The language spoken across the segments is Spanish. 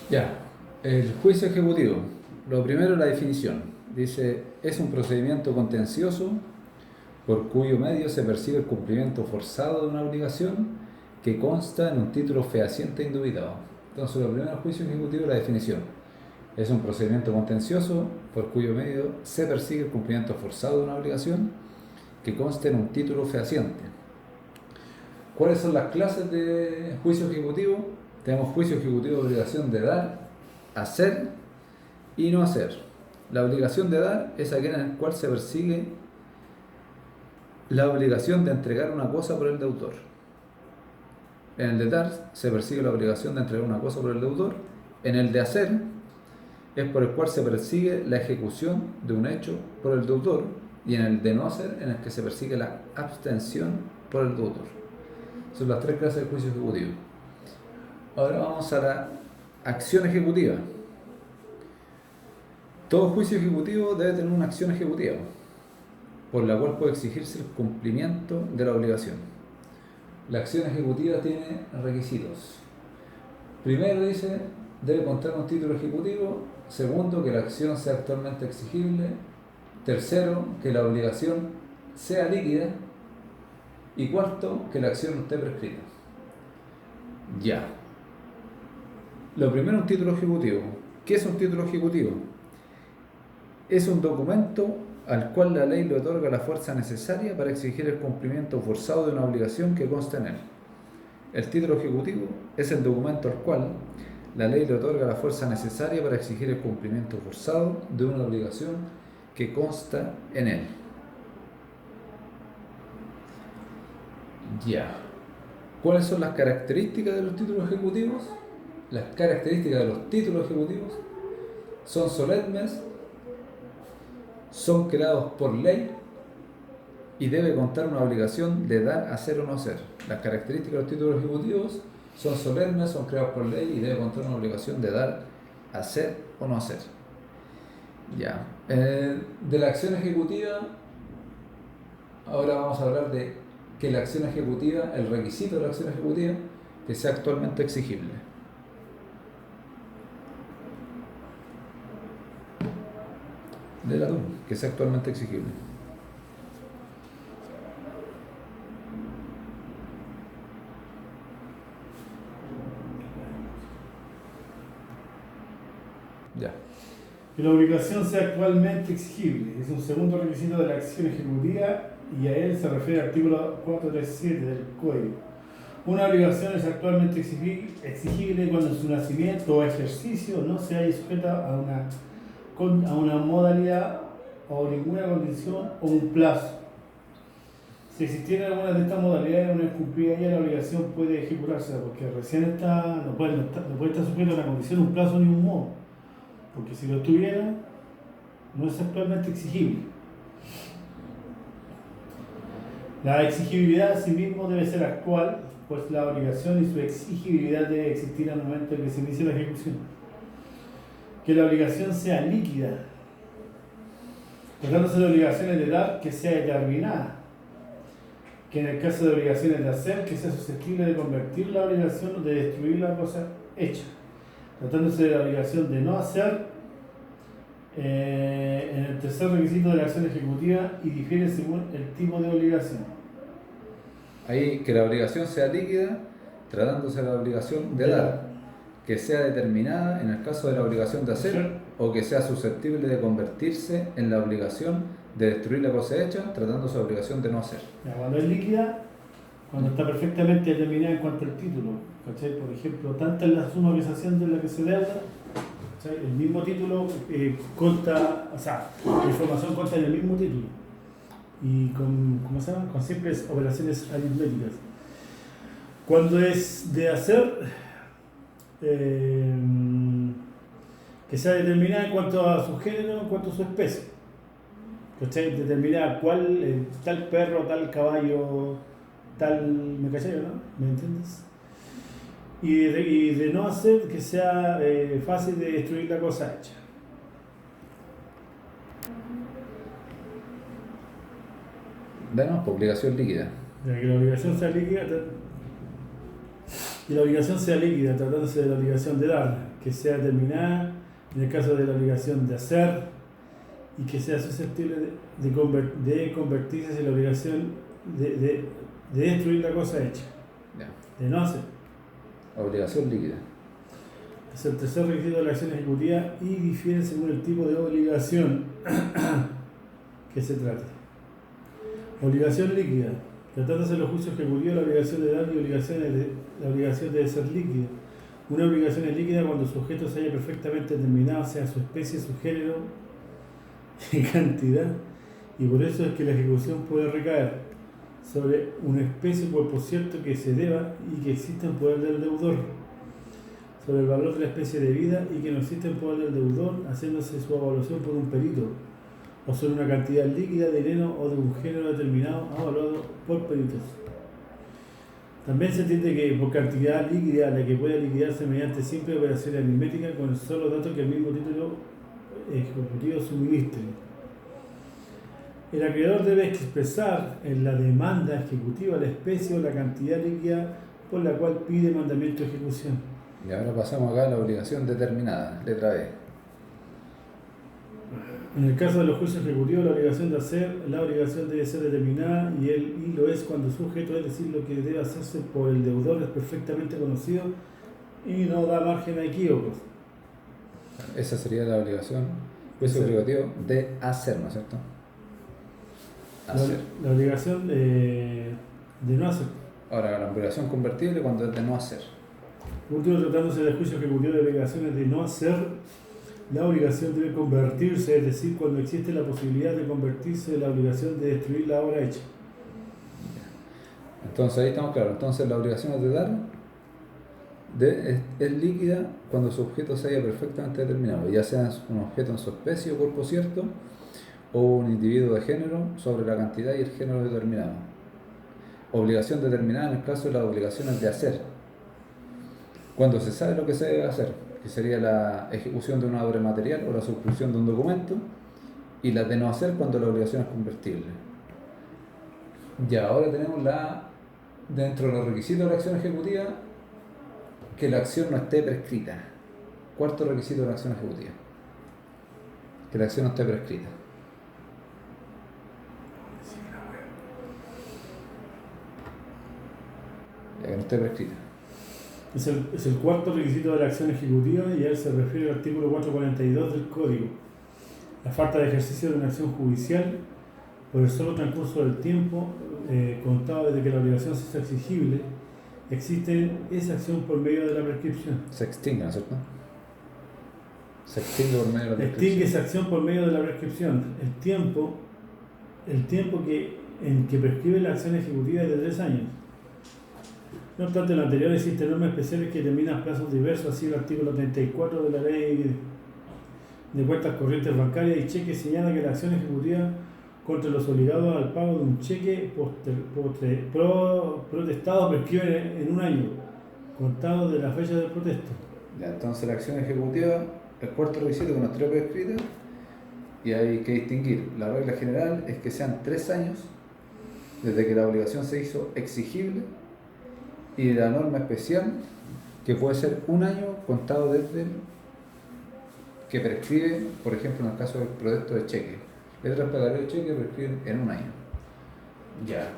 Ya, el juicio ejecutivo. Lo primero, la definición. Dice, es un procedimiento contencioso por cuyo medio se persigue el cumplimiento forzado de una obligación que consta en un título fehaciente e indubitado. Entonces, lo primero, el juicio ejecutivo, la definición. Es un procedimiento contencioso por cuyo medio se persigue el cumplimiento forzado de una obligación que consta en un título fehaciente. ¿Cuáles son las clases de juicio ejecutivo? Tenemos juicio ejecutivo de obligación de dar, hacer y no hacer. La obligación de dar es aquella en la cual se persigue la obligación de entregar una cosa por el deudor. En el de dar se persigue la obligación de entregar una cosa por el deudor. En el de hacer es por el cual se persigue la ejecución de un hecho por el deudor. Y en el de no hacer, en el que se persigue la abstención por el deudor. Son las tres clases de juicio ejecutivo. Ahora vamos a la acción ejecutiva. Todo juicio ejecutivo debe tener una acción ejecutiva, por la cual puede exigirse el cumplimiento de la obligación. La acción ejecutiva tiene requisitos. Primero dice, debe contar un título ejecutivo. Segundo, que la acción sea actualmente exigible. Tercero, que la obligación sea líquida. Y cuarto, que la acción no esté prescrita. Ya. Lo primero, un título ejecutivo. ¿Qué es un título ejecutivo? Es un documento al cual la ley le otorga la fuerza necesaria para exigir el cumplimiento forzado de una obligación que consta en él. El título ejecutivo es el documento al cual la ley le otorga la fuerza necesaria para exigir el cumplimiento forzado de una obligación que consta en él. Ya. ¿Cuáles son las características de los títulos ejecutivos? Las características de los títulos ejecutivos son solemnes, son creados por ley y debe contar una obligación de dar, hacer o no hacer. Las características de los títulos ejecutivos son solemnes, son creados por ley y debe contar una obligación de dar, hacer o no hacer. Ya. De la acción ejecutiva, ahora vamos a hablar de que la acción ejecutiva, el requisito de la acción ejecutiva, que sea actualmente exigible. De la DUM, que sea actualmente exigible. Ya. Que la obligación sea actualmente exigible. Es un segundo requisito de la acción ejecutiva y a él se refiere el artículo 437 del Código. Una obligación es actualmente exigible cuando en su nacimiento o ejercicio no se haya sujeta a una modalidad o ninguna condición o un plazo. Si existiera alguna de estas modalidades una vez cumplida ya la obligación puede ejecutarse porque recién no puede estar sujeto a una condición, un plazo ni un modo. Porque si lo tuviera, no es actualmente exigible. La exigibilidad asimismo debe ser actual, pues la obligación y su exigibilidad debe existir al momento en que se inicie la ejecución. Que la obligación sea líquida, tratándose de obligaciones de dar, que sea determinada. Que en el caso de obligaciones de hacer, que sea susceptible de convertir la obligación o de destruir la cosa hecha. Tratándose de la obligación de no hacer, en el tercer requisito de la acción ejecutiva y difiere según el tipo de obligación. Ahí, que la obligación sea líquida, tratándose de la obligación de dar, que sea determinada en el caso de la obligación de hacer, o que sea susceptible de convertirse en la obligación de destruir la cosa hecha, tratándose de la obligación de no hacer. Cuando es líquida, cuando está perfectamente determinada en cuanto al título, ¿cachai? Por ejemplo, tanta es la suma que se hace de la que se deuda, ¿cachai? El mismo título consta, o sea, la información consta en el mismo título y con simples operaciones aritméticas. Cuando es de hacer, que sea determinada en cuanto a su género, en cuanto a su especie, ¿cachai? Determinar cuál, tal perro, tal caballo, tal, ¿me cachai, no? ¿Me entiendes? Y de no hacer que sea fácil de destruir la cosa hecha. Bueno, por obligación líquida. De que la obligación sea líquida, Y la obligación sea líquida, tratándose de la obligación de dar, que sea determinada en el caso de la obligación de hacer y que sea susceptible de convertirse en la obligación de destruir la cosa hecha, Ya. de no hacer. Obligación líquida. Es el tercer requisito de la acción ejecutiva y difiere según el tipo de obligación que se trate. Obligación líquida. Tratándose de los juicios ejecutivos, la obligación de dar y la obligación debe ser líquida. Una obligación es líquida cuando su objeto se haya perfectamente determinado, sea su especie, su género y cantidad, y por eso es que la ejecución puede recaer sobre una especie o cuerpo cierto que se deba y que existe en poder del deudor, sobre el valor de la especie debida y que no existe en poder del deudor, haciéndose su evaluación por un perito, o sobre una cantidad líquida de dinero o de un género determinado evaluado por peritos. También se entiende que por cantidad líquida la que puede liquidarse mediante simple operación aritmética con el solo dato que el mismo título ejecutivo suministre. El acreedor debe expresar en la demanda ejecutiva la especie o la cantidad líquida por la cual pide mandamiento de ejecución. Y ahora pasamos acá a la obligación determinada, letra B. En el caso de los juicios ejecutivos, la obligación debe ser determinada y lo es cuando su objeto, es decir, lo que debe hacerse por el deudor, es perfectamente conocido y no da margen a equívocos. Esa sería la obligación, juicio obligativo de hacer, ¿no es cierto? Hacer. La obligación de no hacer. Ahora, la obligación convertible cuando es de no hacer. Por último, tratándose de juicio ejecutivo de obligaciones de no hacer, la obligación debe convertirse, es decir, cuando existe la posibilidad de convertirse en la obligación de destruir la obra hecha. Entonces ahí estamos claros. Entonces la obligación de dar es líquida cuando su objeto se haya perfectamente determinado, ya sea un objeto en su especie o cuerpo cierto, o un individuo de género sobre la cantidad y el género determinado. Obligación determinada en el caso de las obligaciones de hacer, cuando se sabe lo que se debe hacer, que sería la ejecución de una obra material o la suscripción de un documento, y la de no hacer cuando la obligación es convertible. Ya, ahora tenemos dentro de los requisitos de la acción ejecutiva, que la acción no esté prescrita. Cuarto requisito de la acción ejecutiva, que la acción no esté prescrita. Ya que no esté prescrita. Es el cuarto requisito de la acción ejecutiva y a él se refiere el artículo 442 del Código. La falta de ejercicio de una acción judicial por el solo transcurso del tiempo contado desde que la obligación se hizo exigible, existe esa acción por medio de la prescripción. Se extingue, ¿no es cierto? Se extingue por medio de la prescripción. Extingue esa acción por medio de la prescripción. El tiempo en que prescribe la acción ejecutiva es de 3 años. No obstante, en lo anterior existen normas especiales que determinan plazos diversos, así el artículo 34 de la Ley de Cuentas Corrientes Bancarias y Cheques señala que la acción ejecutiva contra los obligados al pago de un cheque protestado prescribe en 1 año, contado de la fecha del protesto. Ya, entonces la acción ejecutiva, el cuarto requisito que no esté prescrita, y hay que distinguir. La regla general es que sean 3 años desde que la obligación se hizo exigible, y la norma especial que puede ser 1 año contado desde que prescribe, por ejemplo, en el caso del protesto de cheque. Letras pagadas de cheque prescriben en 1 año. Ya.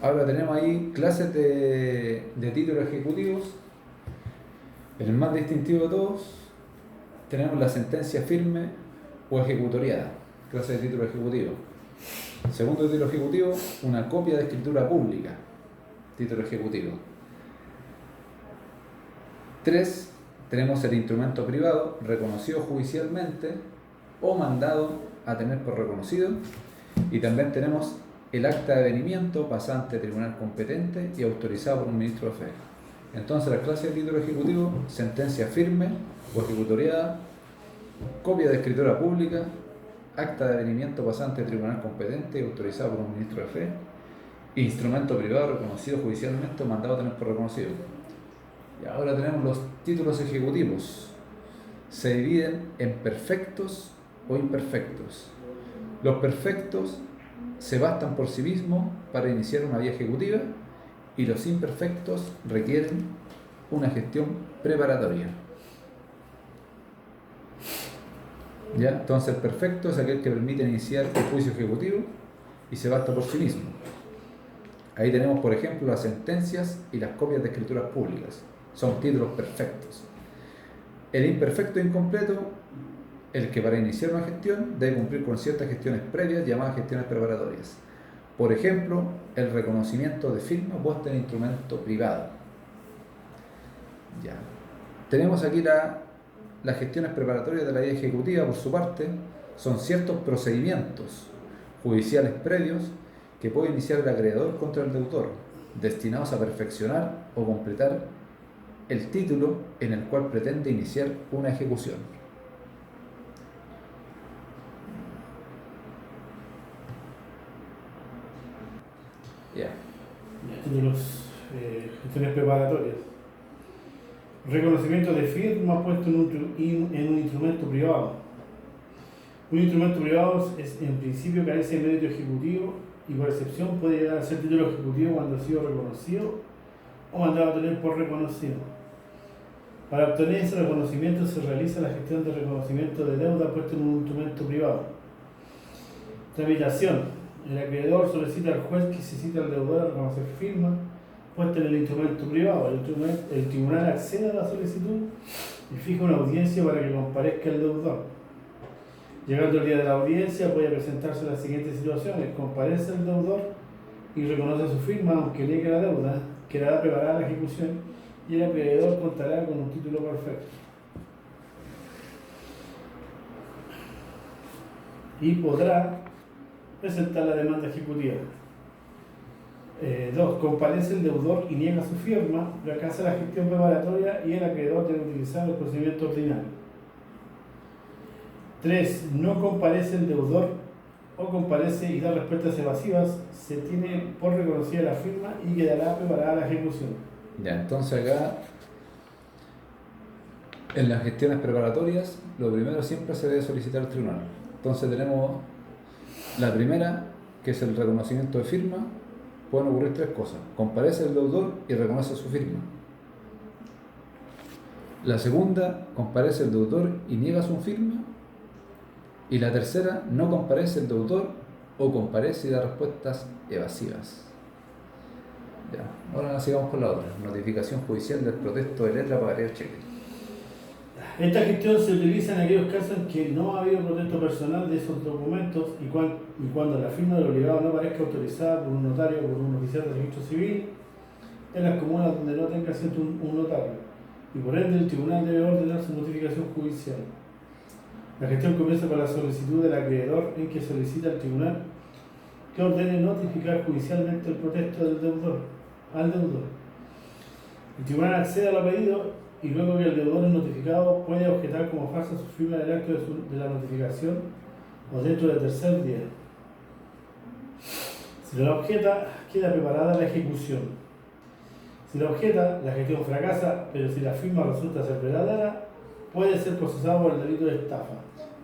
Ahora tenemos ahí clases de títulos ejecutivos. El más distintivo de todos, tenemos la sentencia firme o ejecutoriada, clase de título ejecutivo. Segundo título ejecutivo, una copia de escritura pública, título ejecutivo. 3, tenemos el instrumento privado reconocido judicialmente o mandado a tener por reconocido, y también tenemos el acta de avenimiento pasada ante tribunal competente y autorizado por un ministro de fe. Entonces, la clase de título ejecutivo: sentencia firme o ejecutoriada, copia de escritura pública, acta de avenimiento pasada ante tribunal competente y autorizado por un ministro de fe, instrumento privado reconocido judicialmente o mandado a tener por reconocido. Y ahora tenemos los títulos ejecutivos. Se dividen en perfectos o imperfectos. Los perfectos se bastan por sí mismos para iniciar una vía ejecutiva, y los imperfectos requieren una gestión preparatoria. ¿Ya? Entonces el perfecto es aquel que permite iniciar el juicio ejecutivo y se basta por sí mismo. Ahí tenemos, por ejemplo, las sentencias y las copias de escrituras públicas. Son títulos perfectos. El imperfecto e incompleto, el que para iniciar una gestión debe cumplir con ciertas gestiones previas llamadas gestiones preparatorias. Por ejemplo, el reconocimiento de firma puesta en instrumento privado. Ya. Tenemos aquí las gestiones preparatorias de la ley ejecutiva, por su parte, son ciertos procedimientos judiciales previos que puede iniciar el acreedor contra el deudor, destinados a perfeccionar o completar el título en el cual pretende iniciar una ejecución. Ya. Títulos, gestiones preparatorias. Reconocimiento de firma puesto en un instrumento privado. Un instrumento privado en principio carece de mérito ejecutivo y por excepción puede llegar a ser título ejecutivo cuando ha sido reconocido o mandado a tener por reconocido. Para obtener ese reconocimiento se realiza la gestión de reconocimiento de deuda puesto en un instrumento privado. Tramitación. El acreedor solicita al juez que se cite al deudor a reconocer firma puesta en el instrumento privado. El tribunal accede a la solicitud y fija una audiencia para que comparezca el deudor. Llegando el día de la audiencia puede presentarse las siguientes situaciones: comparece el deudor y reconoce su firma aunque niegue la deuda, quedará preparada la ejecución y el acreedor contará con un título perfecto. Y podrá presentar la demanda ejecutiva. 2. Comparece el deudor y niega su firma, fracasa la gestión preparatoria y el acreedor debe utilizar el procedimiento ordinario. 3. No comparece el deudor o comparece y da respuestas evasivas, se tiene por reconocida la firma y quedará preparada la ejecución. Ya, entonces acá en las gestiones preparatorias lo primero siempre se debe solicitar al tribunal. Entonces tenemos la primera, que es el reconocimiento de firma. Pueden ocurrir tres cosas: comparece el deudor y reconoce su firma. La segunda, comparece el deudor y niega su firma. Y la tercera, no comparece el deudor o comparece y da respuestas evasivas. Ya. Ahora sigamos con la otra: notificación judicial del protesto de letra, pagaré o cheque. Esta gestión se utiliza en aquellos casos en que no ha habido protesto personal de esos documentos y cuando la firma del obligado no aparezca autorizada por un notario o por un oficial de registro civil en las comunas donde no tenga asiento un notario, y por ende el tribunal debe ordenar su notificación judicial. La gestión comienza con la solicitud del acreedor en que solicita al tribunal que ordene notificar judicialmente el protesto del deudor al deudor. El tribunal accede a lo pedido y luego que el deudor es notificado puede objetar como falsa su firma del acto de la notificación o dentro del tercer día. Si la objeta, queda preparada la ejecución. Si la objeta, la gestión fracasa, pero si la firma resulta ser verdadera, puede ser procesado por el delito de estafa.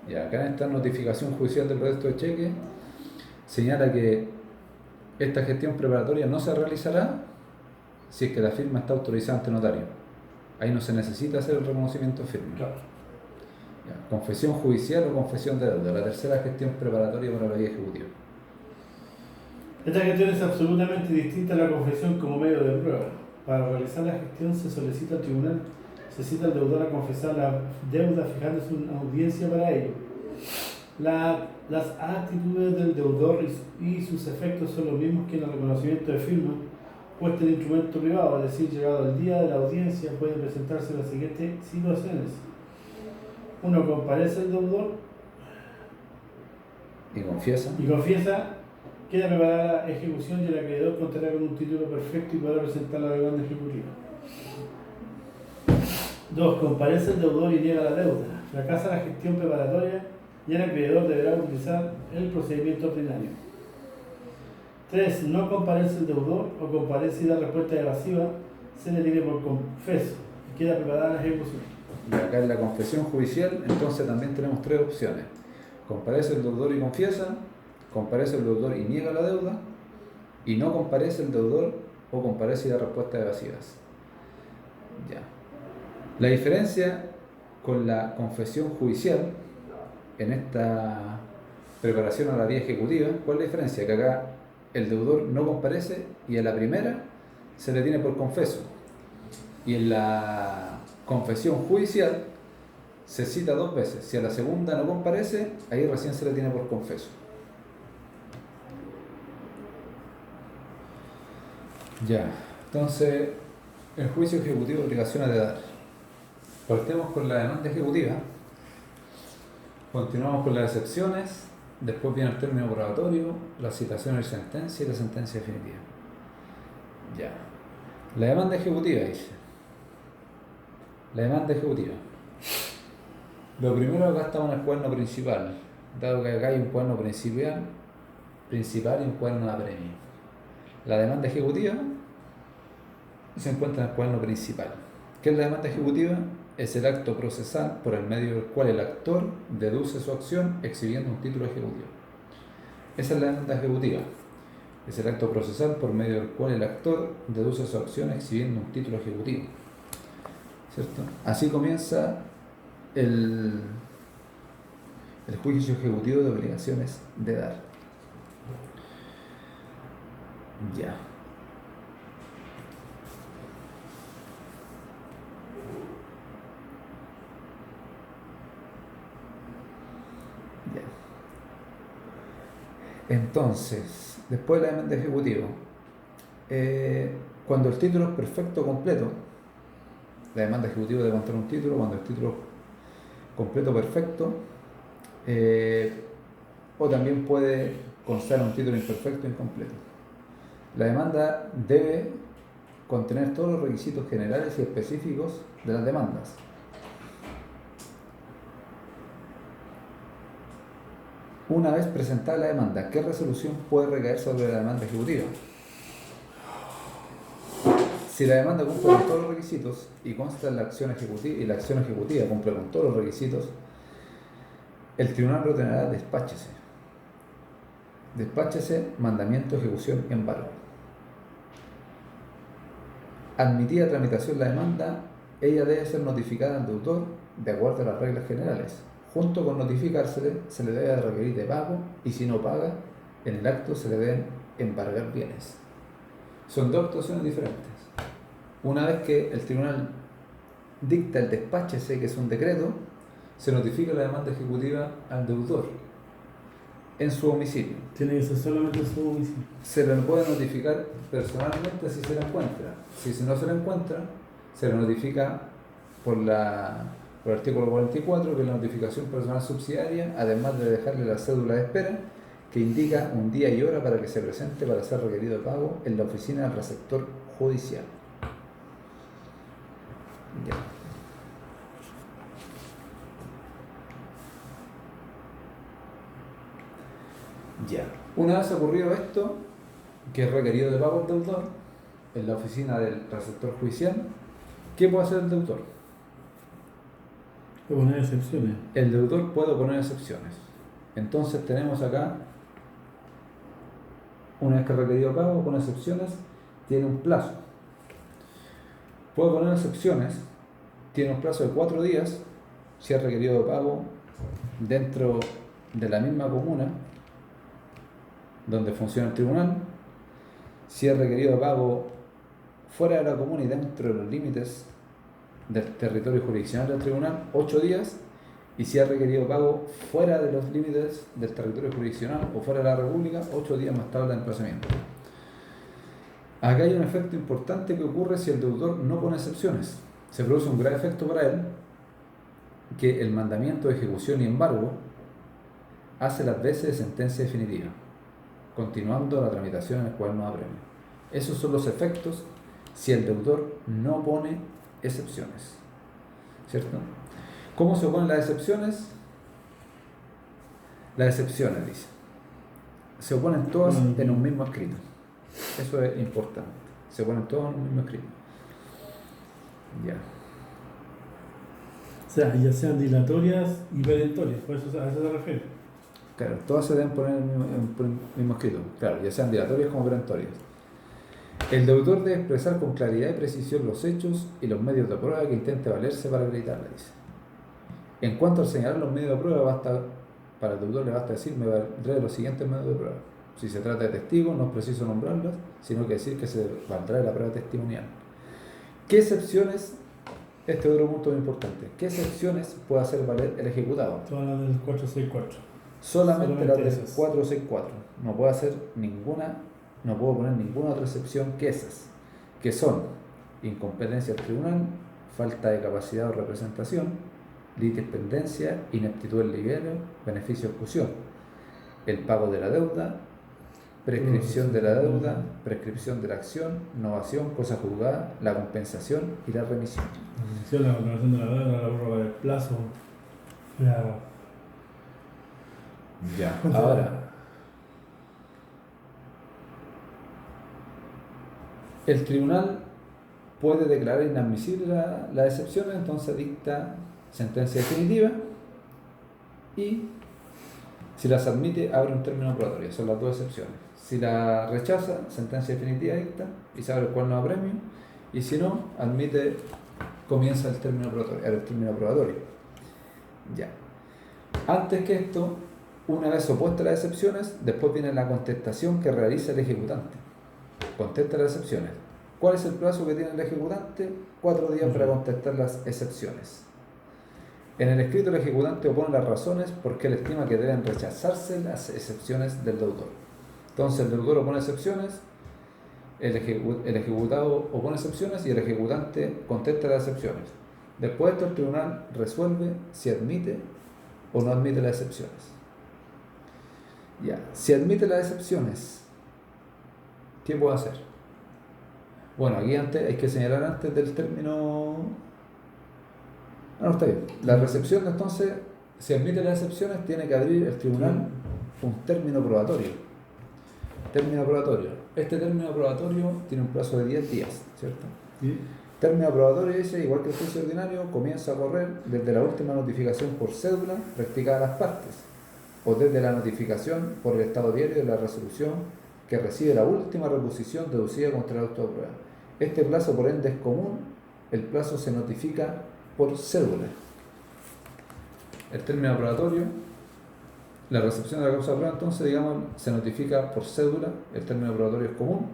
Y acá en esta notificación judicial del protesto de cheque señala que esta gestión preparatoria no se realizará si es que la firma está autorizada ante notario. Ahí no se necesita hacer el reconocimiento de firma. Claro. Ya. Confesión judicial o confesión de deuda, la tercera gestión preparatoria para la ley ejecutiva. Esta gestión es absolutamente distinta a la confesión como medio de prueba. Para realizar la gestión se solicita al tribunal, se cita al deudor a confesar la deuda fijándose una audiencia para ello. Las actitudes del deudor y sus efectos son los mismos que en el reconocimiento de firma puesta en instrumento privado, es decir, llegado el día de la audiencia pueden presentarse las siguientes situaciones. 1. Comparece el deudor Y confiesa. Queda preparada la ejecución y el acreedor contará con un título perfecto y podrá presentar la demanda ejecutiva. 2. Comparece el deudor y niega la deuda. Fracasa la gestión preparatoria y el acreedor deberá utilizar el procedimiento ordinario. 3. No comparece el deudor o comparece y da respuesta evasiva, se le tiene por confeso y queda preparada la ejecución. Y acá en la confesión judicial, entonces también tenemos tres opciones: comparece el deudor y confiesa, comparece el deudor y niega la deuda, y no comparece el deudor o comparece y da respuestas evasivas. Ya. La diferencia con la confesión judicial en esta preparación a la vía ejecutiva, ¿cuál es la diferencia? Que acá el deudor no comparece y a la primera se le tiene por confeso, y en la confesión judicial se cita 2 veces. Si a la segunda no comparece, ahí recién se le tiene por confeso. Ya, entonces el juicio ejecutivo de obligaciones de dar. Partemos con la demanda ejecutiva, continuamos con las excepciones, después viene el término probatorio, la citación de sentencia y la sentencia definitiva. Ya. La demanda ejecutiva dice. La demanda ejecutiva. Lo primero, acá estamos en el cuerno principal, dado que acá hay un cuerno principal y un cuerno de apremio. La demanda ejecutiva se encuentra en el cuerno principal. ¿Qué es la demanda ejecutiva? Es el acto procesal por el medio del cual el actor deduce su acción exhibiendo un título ejecutivo. Esa es la demanda ejecutiva. Es el acto procesal por medio del cual el actor deduce su acción exhibiendo un título ejecutivo. ¿Cierto? Así comienza el juicio ejecutivo de obligaciones de dar. Ya. Entonces, después de la demanda ejecutiva, cuando el título es perfecto completo, la demanda ejecutiva debe contener un título, cuando el título es completo perfecto, o también puede constar un título imperfecto o incompleto. La demanda debe contener todos los requisitos generales y específicos de las demandas. Una vez presentada la demanda, ¿qué resolución puede recaer sobre la demanda ejecutiva? Si la demanda cumple con todos los requisitos y consta en la acción ejecutiva y la acción ejecutiva cumple con todos los requisitos, el tribunal ordenará despáchese. Despáchese, mandamiento, ejecución, embargo. Admitida tramitación la demanda, ella debe ser notificada al deudor de acuerdo a las reglas generales. Junto con notificársele, se le debe requerir de pago y si no paga, en el acto se le deben embargar bienes. Son 2 actuaciones diferentes. Una vez que el tribunal dicta el despáchese, que es un decreto, se notifica la demanda ejecutiva al deudor en su domicilio. Tiene que ser solamente en su domicilio. Se le puede notificar personalmente si se la encuentra. Si no se la encuentra, se le notifica por el artículo 44, que es la notificación personal subsidiaria, además de dejarle la cédula de espera, que indica un día y hora para que se presente para ser requerido de pago en la oficina del receptor judicial. Ya. Ya. Una vez ocurrido esto, que es requerido de pago el deudor en la oficina del receptor judicial, ¿qué puede hacer el deudor? Puede poner excepciones. El deudor puede poner excepciones. Entonces tenemos acá, una vez que ha requerido pago, con excepciones, tiene un plazo. Puede poner excepciones, tiene un plazo de 4 días, si ha requerido de pago dentro de la misma comuna donde funciona el tribunal, si ha requerido de pago fuera de la comuna y dentro de los límites del territorio jurisdiccional del tribunal, 8 días, y si ha requerido pago fuera de los límites del territorio jurisdiccional o fuera de la República, 8 días más tarde de emplazamiento. Acá hay un efecto importante que ocurre si el deudor no pone excepciones. Se produce un grave efecto para él, que el mandamiento de ejecución y embargo hace las veces de sentencia definitiva, continuando la tramitación en el cual no apremia. Esos son los efectos si el deudor no pone excepciones, ¿cierto? ¿Cómo se oponen las excepciones? Las excepciones, dice, se oponen todas en un mismo escrito. Eso es importante. Se oponen todas en un mismo escrito. Ya. O sea, ya sean dilatorias y perentorias, por eso a eso se refiere. Claro, todas se deben poner en el mismo escrito. Claro, ya sean dilatorias como perentorias. El deudor debe expresar con claridad y precisión los hechos y los medios de prueba que intente valerse para acreditarla, dice. En cuanto al señalar los medios de prueba, para el deudor le basta decir: me valdré de los siguientes medios de prueba. Si se trata de testigos, no es preciso nombrarlas, sino que decir que se valdrá de la prueba testimonial. ¿Qué excepciones? Este otro punto muy importante. ¿Qué excepciones puede hacer valer el ejecutado? Todas las del 464. Solamente las del esas. 464. No puedo hacer ninguna, no puedo poner ninguna otra excepción que esas, que son incompetencia del tribunal, falta de capacidad o representación, litispendencia, ineptitud del libido, beneficio o exclusión, el pago de la deuda, prescripción de la deuda, prescripción de la acción, novación, cosa juzgada, la compensación y la remisión. La condonación de la deuda, la prórroga del plazo, Ya. Ahora, el tribunal puede declarar inadmisible la excepción, entonces dicta sentencia definitiva y si las admite abre un término probatorio. Son las dos excepciones. Si la rechaza, sentencia definitiva dicta y se abre el cuerno a premio, y si no, admite, comienza el término probatorio. Ya. Antes que esto, una vez opuestas las excepciones, después viene la contestación que realiza el ejecutante. Contesta las excepciones. ¿Cuál es el plazo que tiene el ejecutante? 4 días para contestar las excepciones. En el escrito, el ejecutante opone las razones porque él estima que deben rechazarse las excepciones del deudor. Entonces, el deudor opone excepciones, el ejecutado opone excepciones y el ejecutante contesta las excepciones. Después de esto, el tribunal resuelve si admite o no admite las excepciones. Ya, si admite las excepciones, ¿qué puedo hacer? Bueno, aquí antes hay que señalar antes del término. No, está bien. La recepción, entonces, si admite las excepciones, tiene que abrir el tribunal un término probatorio. Término probatorio. Este término probatorio tiene un plazo de 10 días, ¿cierto? ¿Sí? Término probatorio dice, igual que el juicio ordinario, comienza a correr desde la última notificación por cédula practicada a las partes, o desde la notificación por el estado diario de la resolución que recibe la última reposición deducida contra el auto de prueba. Este plazo, por ende, es común. El plazo se notifica por cédula. El término probatorio, la recepción de la causa de prueba, entonces, digamos, se notifica por cédula. El término probatorio es común.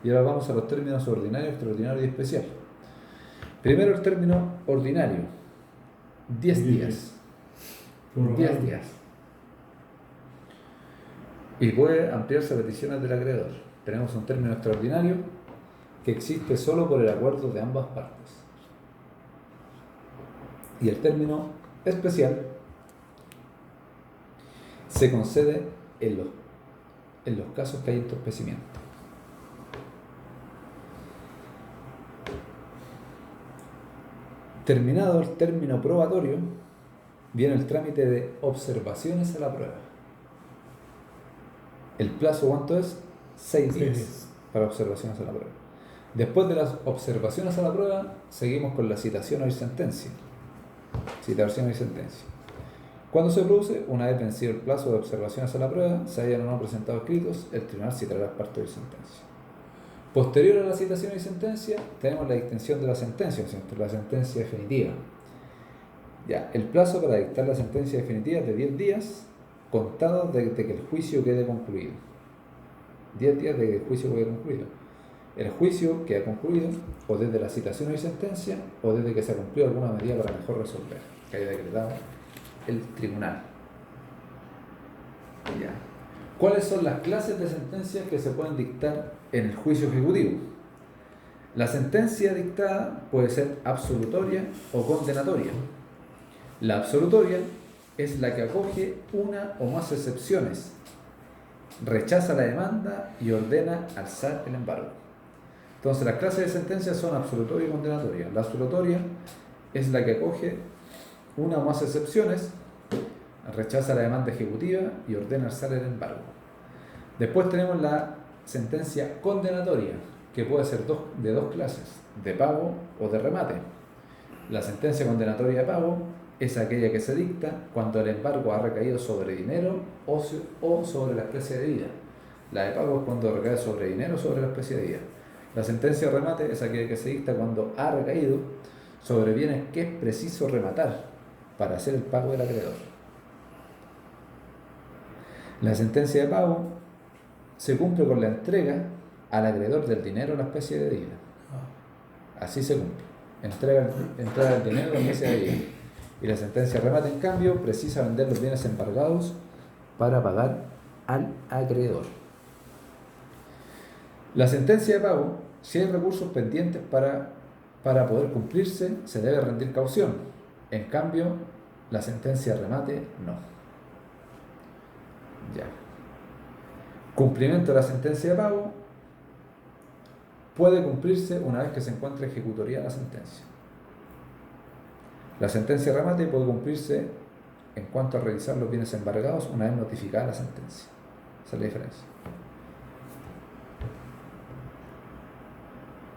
Y ahora vamos a los términos ordinario, extraordinario y especial. Primero, el término ordinario, 10 días. 10 días. Y puede ampliarse a peticiones del acreedor. Tenemos un término extraordinario que existe solo por el acuerdo de ambas partes. Y el término especial se concede en los casos que hay entorpecimiento. Terminado el término probatorio, viene el trámite de observaciones a la prueba. ¿El plazo cuánto es? 6 días para observaciones a la prueba. Después de las observaciones a la prueba, seguimos con la citación o sentencia. Citación y sentencia. Cuando se produce, una vez vencido el plazo de observaciones a la prueba, se hayan o no presentado escritos, el tribunal citará las partes de sentencia. Posterior a la citación y sentencia, tenemos la dictación de la sentencia, ¿cierto? La sentencia definitiva. Ya, el plazo para dictar la sentencia definitiva es de 10 días, contados desde que el juicio quede concluido. 10 días desde que el juicio quede concluido. El juicio queda concluido o desde la citación y sentencia o desde que se cumplió alguna medida para mejor resolver, que haya decretado el tribunal. Ya. ¿Cuáles son las clases de sentencias que se pueden dictar en el juicio ejecutivo? La sentencia dictada puede ser absolutoria o condenatoria. La absolutoria es la que acoge una o más excepciones, rechaza la demanda y ordena alzar el embargo. Entonces, las clases de sentencias son absolutoria y condenatoria. La absolutoria es la que acoge una o más excepciones, rechaza la demanda ejecutiva y ordena alzar el embargo. Después tenemos la sentencia condenatoria, que puede ser de dos clases, de pago o de remate. La sentencia condenatoria de pago es aquella que se dicta cuando el embargo ha recaído sobre dinero o sobre la especie de vida. La de pago es cuando recae sobre dinero o sobre la especie de vida. La sentencia de remate es aquella que se dicta cuando ha recaído sobre bienes que es preciso rematar para hacer el pago del acreedor. La sentencia de pago se cumple con la entrega al acreedor del dinero o la especie de deuda. Así se cumple. Entrega el dinero o la especie de deuda. Y la sentencia de remate, en cambio, precisa vender los bienes embargados para pagar al acreedor. La sentencia de pago, si hay recursos pendientes para poder cumplirse, se debe rendir caución. En cambio, la sentencia de remate no. Ya. Cumplimiento de la sentencia de pago puede cumplirse una vez que se encuentre ejecutoria la sentencia. La sentencia de remate puede cumplirse en cuanto a revisar los bienes embargados una vez notificada la sentencia. Esa es la diferencia.